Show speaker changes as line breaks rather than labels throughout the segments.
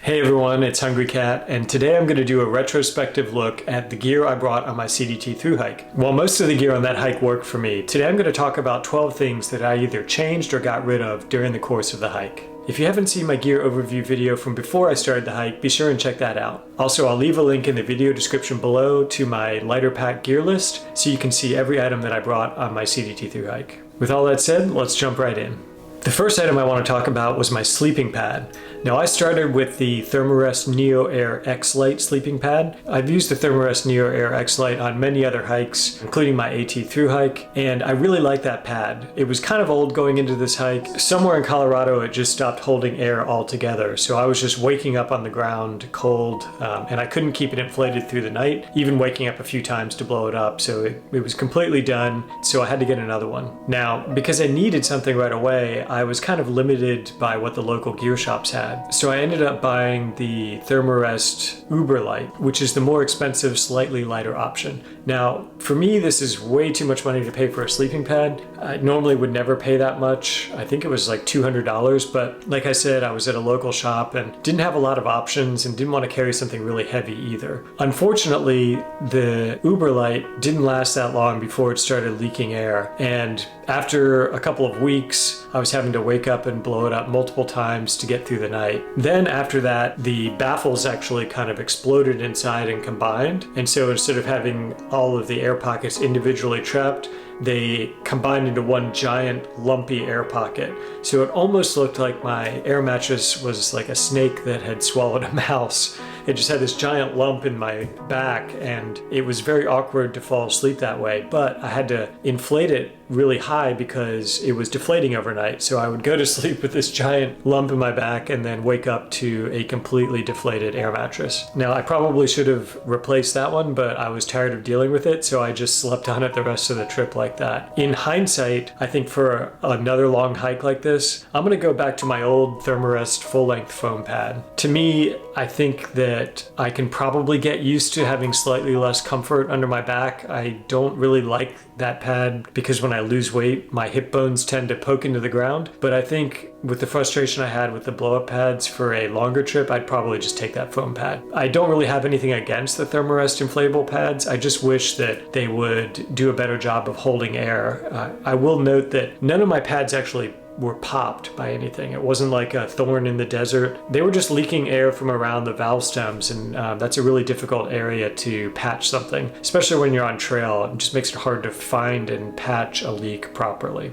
Hey everyone, it's Hungry Cat, and today I'm going to do a retrospective look at the gear I brought on my CDT thru-hike. While most of the gear on that hike worked for me, today I'm going to talk about 12 things that I either changed or got rid of during the course of the hike. If you haven't seen my gear overview video from before I started the hike, be sure and check that out. Also, I'll leave a link in the video description below to my lighter pack gear list so you can see every item that I brought on my CDT thru-hike. With all that said, let's jump right in. The first item I want to talk about was my sleeping pad. Now I started with the Thermarest Neo Air X Lite sleeping pad. I've used the Thermarest Neo Air X Lite on many other hikes, including my AT thru-hike, and I really like that pad. It was kind of old going into this hike. Somewhere in Colorado it just stopped holding air altogether, so I was just waking up on the ground cold, and I couldn't keep it inflated through the night, even waking up a few times to blow it up, so it was completely done, so I had to get another one. Now, because I needed something right away, I was kind of limited by what the local gear shops had. So I ended up buying the Thermarest Uber Light, which is the more expensive, slightly lighter option. Now, for me, this is way too much money to pay for a sleeping pad. I normally would never pay that much. I think it was like $200, but like I said, I was at a local shop and didn't have a lot of options and didn't want to carry something really heavy either. Unfortunately, the Uber Light didn't last that long before it started leaking air, and after a couple of weeks, I was having to wake up and blow it up multiple times to get through the night. Then after that, the baffles actually kind of exploded inside and combined. And so instead of having all of the air pockets individually trapped, they combined into one giant lumpy air pocket. So it almost looked like my air mattress was like a snake that had swallowed a mouse. It just had this giant lump in my back, and it was very awkward to fall asleep that way, but I had to inflate it really high because it was deflating overnight. So I would go to sleep with this giant lump in my back and then wake up to a completely deflated air mattress. Now, I probably should have replaced that one, but I was tired of dealing with it, so I just slept on it the rest of the trip like that. In hindsight, I think for another long hike like this, I'm gonna go back to my old Thermarest full-length foam pad. To me, I think that I can probably get used to having slightly less comfort under my back. I don't really like that pad because when I lose weight, my hip bones tend to poke into the ground. But I think with the frustration I had with the blow-up pads for a longer trip, I'd probably just take that foam pad. I don't really have anything against the Thermarest inflatable pads. I just wish that they would do a better job of holding air. I will note that none of my pads actually were popped by anything. It wasn't like a thorn in the desert. They were just leaking air from around the valve stems, and that's a really difficult area to patch something, especially when you're on trail. It just makes it hard to find and patch a leak properly.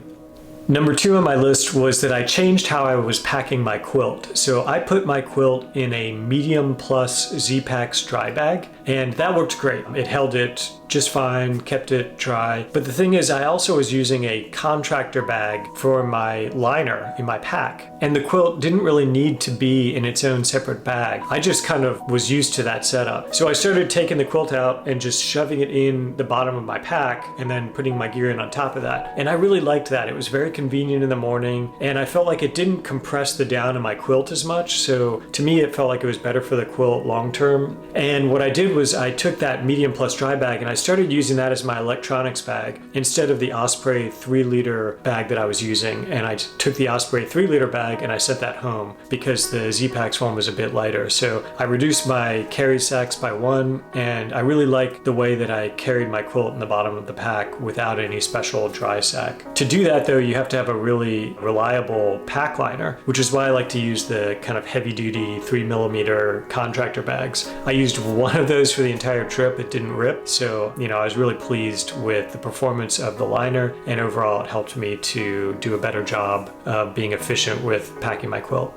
Number 2 on my list was that I changed how I was packing my quilt. So I put my quilt in a medium plus Z-Packs dry bag, and that worked great. It held it just fine, kept it dry. But the thing is, I also was using a contractor bag for my liner in my pack, and the quilt didn't really need to be in its own separate bag. I just kind of was used to that setup. So I started taking the quilt out and just shoving it in the bottom of my pack and then putting my gear in on top of that. And I really liked that. It was very convenient in the morning, and I felt like it didn't compress the down of my quilt as much. So to me, it felt like it was better for the quilt long term. And what I did was I took that medium plus dry bag and I started using that as my electronics bag instead of the Osprey 3-liter bag that I was using. And I took the Osprey 3-liter bag and I sent that home because the Z-Packs one was a bit lighter. So I reduced my carry sacks by 1, and I really liked the way that I carried my quilt in the bottom of the pack without any special dry sack. To do that though, you have to have a really reliable pack liner, which is why I like to use the kind of heavy duty 3mm contractor bags. I used one of those for the entire trip. It didn't rip, so I was really pleased with the performance of the liner, and overall it helped me to do a better job of being efficient with packing my quilt.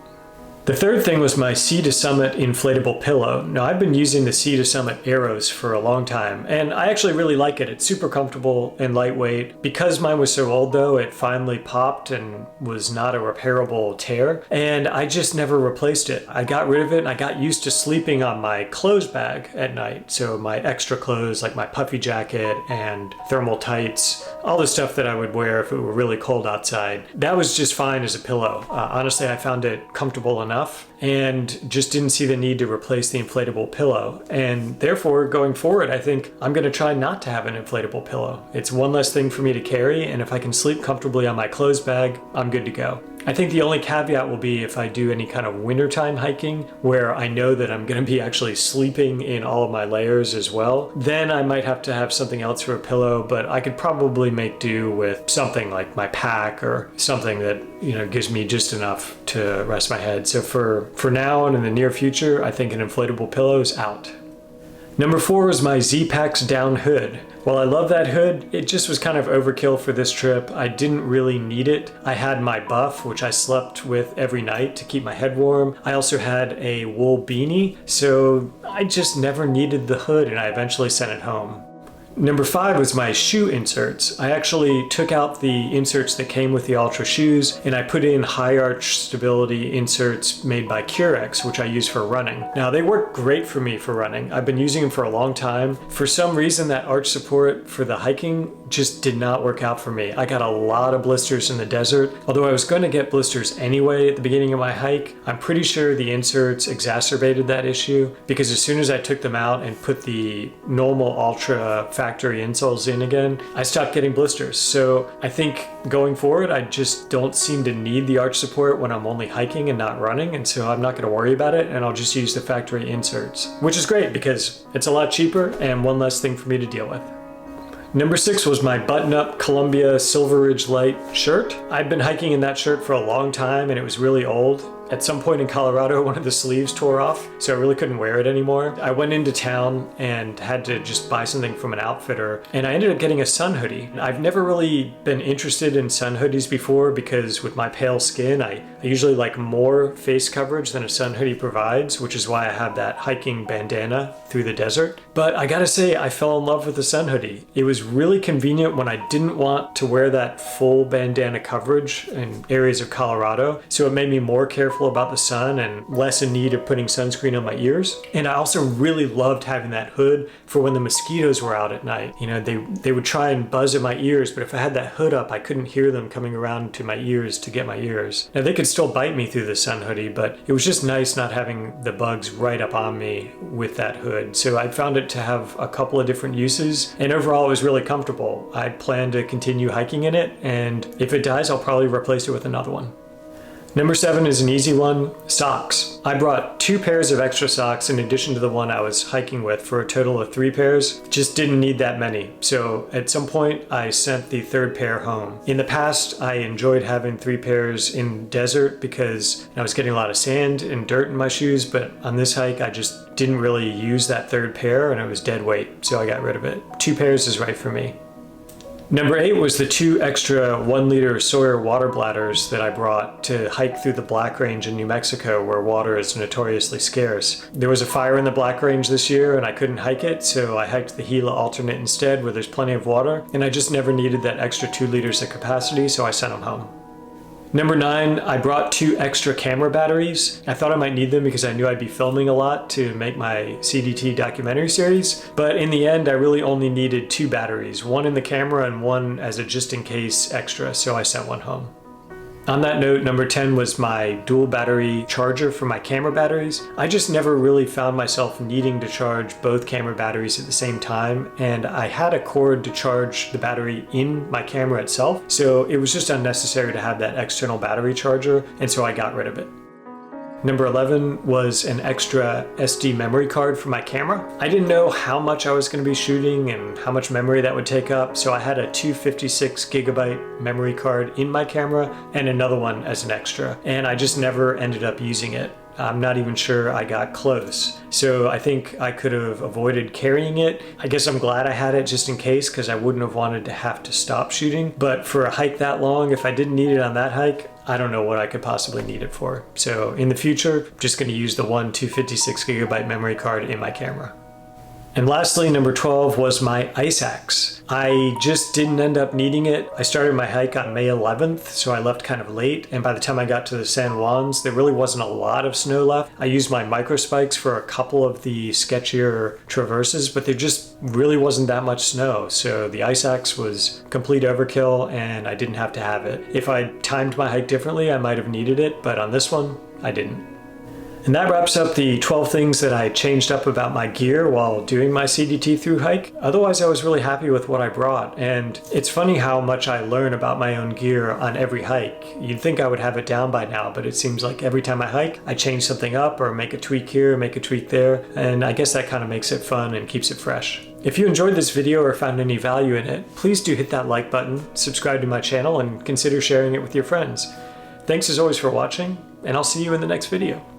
The third thing was my Sea to Summit inflatable pillow. Now, I've been using the Sea to Summit Arrows for a long time, and I actually really like it. It's super comfortable and lightweight. Because mine was so old though, it finally popped and was not a repairable tear, and I just never replaced it. I got rid of it and I got used to sleeping on my clothes bag at night. So my extra clothes, like my puffy jacket and thermal tights, all the stuff that I would wear if it were really cold outside. That was just fine as a pillow. Honestly, I found it comfortable enough and just didn't see the need to replace the inflatable pillow. And therefore, going forward, I think I'm gonna try not to have an inflatable pillow. It's one less thing for me to carry, and if I can sleep comfortably on my clothes bag, I'm good to go. I think the only caveat will be if I do any kind of wintertime hiking where I know that I'm going to be actually sleeping in all of my layers as well. Then I might have to have something else for a pillow, but I could probably make do with something like my pack or something that, gives me just enough to rest my head. So for now and in the near future, I think an inflatable pillow is out. Number 4 is my Z-Packs down hood. While I love that hood, it just was kind of overkill for this trip. I didn't really need it. I had my buff, which I slept with every night to keep my head warm. I also had a wool beanie, so I just never needed the hood, and I eventually sent it home. Number 5 was my shoe inserts. I actually took out the inserts that came with the Ultra shoes and I put in high arch stability inserts made by Curex, which I use for running. Now they work great for me for running. I've been using them for a long time. For some reason that arch support for the hiking just did not work out for me. I got a lot of blisters in the desert. Although I was going to get blisters anyway at the beginning of my hike, I'm pretty sure the inserts exacerbated that issue because as soon as I took them out and put the normal Ultra factory insoles in again, I stopped getting blisters. So I think going forward, I just don't seem to need the arch support when I'm only hiking and not running, and so I'm not going to worry about it, and I'll just use the factory inserts, which is great because it's a lot cheaper and one less thing for me to deal with. Number 6 was my button-up Columbia Silver Ridge Light shirt. I'd been hiking in that shirt for a long time and it was really old. At some point in Colorado, one of the sleeves tore off, so I really couldn't wear it anymore. I went into town and had to just buy something from an outfitter, and I ended up getting a sun hoodie. I've never really been interested in sun hoodies before because with my pale skin, I usually like more face coverage than a sun hoodie provides, which is why I have that hiking bandana through the desert. But I gotta say, I fell in love with the sun hoodie. It was really convenient when I didn't want to wear that full bandana coverage in areas of Colorado, so it made me more careful about the sun and less in need of putting sunscreen on my ears. And I also really loved having that hood for when the mosquitoes were out at night. They would try and buzz at my ears, but if I had that hood up, I couldn't hear them coming around to my ears to get my ears. Now they could still bite me through the sun hoodie, but it was just nice not having the bugs right up on me with that hood. So I found it to have a couple of different uses, and overall it was really comfortable. I plan to continue hiking in it, and if it dies, I'll probably replace it with another one. Number 7 is an easy one, socks. I brought 2 pairs of extra socks in addition to the one I was hiking with for a total of 3 pairs. Just didn't need that many. So at some point I sent the 3rd pair home. In the past, I enjoyed having 3 pairs in desert because I was getting a lot of sand and dirt in my shoes, but on this hike I just didn't really use that 3rd pair and it was dead weight, so I got rid of it. 2 pairs is right for me. Number 8 was the 2 extra 1-liter Sawyer water bladders that I brought to hike through the Black Range in New Mexico, where water is notoriously scarce. There was a fire in the Black Range this year and I couldn't hike it, so I hiked the Gila alternate instead where there's plenty of water, and I just never needed that extra 2 liters of capacity, so I sent them home. Number 9, I brought 2 extra camera batteries. I thought I might need them because I knew I'd be filming a lot to make my CDT documentary series, but in the end I really only needed 2 batteries, one in the camera and one as a just-in-case extra, so I sent one home. On that note, number 10 was my dual battery charger for my camera batteries. I just never really found myself needing to charge both camera batteries at the same time, and I had a cord to charge the battery in my camera itself, so it was just unnecessary to have that external battery charger, and so I got rid of it. Number 11 was an extra SD memory card for my camera. I didn't know how much I was going to be shooting and how much memory that would take up, so I had a 256 gigabyte memory card in my camera and another one as an extra, and I just never ended up using it. I'm not even sure I got close. So I think I could have avoided carrying it. I guess I'm glad I had it just in case because I wouldn't have wanted to have to stop shooting. But for a hike that long, if I didn't need it on that hike, I don't know what I could possibly need it for. So in the future, I'm just going to use the one 256 gigabyte memory card in my camera. And lastly, number 12 was my ice axe. I just didn't end up needing it. I started my hike on May 11th, so I left kind of late, and by the time I got to the San Juans, there really wasn't a lot of snow left. I used my micro spikes for a couple of the sketchier traverses, but there just really wasn't that much snow, so the ice axe was complete overkill, and I didn't have to have it. If I timed my hike differently, I might have needed it, but on this one, I didn't. And that wraps up the 12 things that I changed up about my gear while doing my CDT through hike. Otherwise, I was really happy with what I brought, and it's funny how much I learn about my own gear on every hike. You'd think I would have it down by now, but it seems like every time I hike, I change something up or make a tweak here, make a tweak there, and I guess that kind of makes it fun and keeps it fresh. If you enjoyed this video or found any value in it, please do hit that like button, subscribe to my channel, and consider sharing it with your friends. Thanks as always for watching, and I'll see you in the next video.